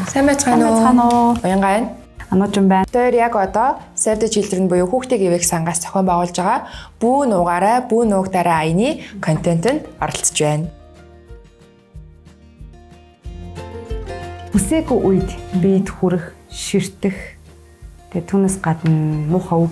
Сайн байцгаана уу? Уянгай. Ануучин байна. Тэр яг одоо Save the Children буюу хүүхдийн гэвэх сангаас зохион байгуулж байгаа бүү нуугаараа бүү нуугдараа аяны контентэнд оролцож байна. Үсээгүй үед биед хүрэх, ширтэх. Тэгээ түүнээс гадна муухай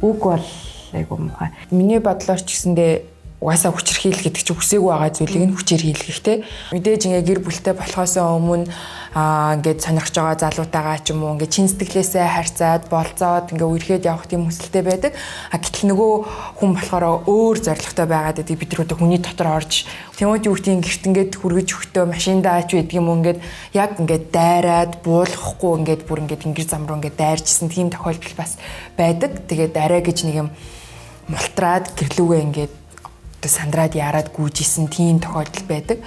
үг бол айгу муухай. Миний бодлоор ч гэсэндээ угаасаа хүчирхийлэл гэдэг чинь хүсээгүй байгаа зүйлийг нь хүчээр хийлгэх те. Мэдээж ингээ гэр бүлтэй болохоос өмнө ингээд сонирхож байгаа залуутайгаа ч юм уу ингээ чин сэтгэлээсээ харьцаад болцоод ингээ үерхэд явах тийм хүсэлтэй байдаг. Гэтэл нөгөө хүн болохоор өөр зоригтой байгаад байдаг. Бид нар хүний дотор орж Тимоти хүүхдийн гэрт ингээд хүргэж өгтөө машиндаа ч байдаг юм уу ингээд яг ингээд дайраад буулгахгүй ингээд бүр ингээд ингэр зам руу ингээд дайрчсэн тийм тохиолдол бас байдаг. Тэгээд арай гэж нэг юм мултраад гэрлүүгээ ингээд сандраад яраад гүйжсэн тийм тохиолдол байдаг.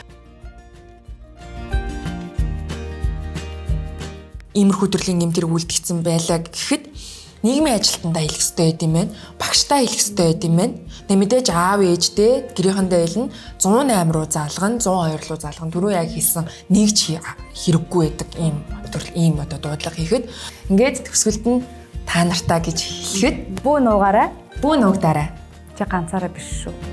Иймэрхүү төрлийн эмтэр үлдгэсэн байлаа гэхэд нийгмийн ажилтнаа хэлэх ёстой байд юм байна. Багштай хэлэх ёстой байд юм байна. Тэг мэдээж аав ээжтэй гэрийнхэндээ хэлнэ 108 руу заалгана, 102 руу заалгана. Түрүү яг хэлсэн нэг ч хэрэггүй байдаг ийм одоо дуудлага хийхэд ингээд төсвөлт нь та нартаа гэж хэлэхэд Бүү нуугаараа бүү нуугдараа чи ганцаараа биш шүү.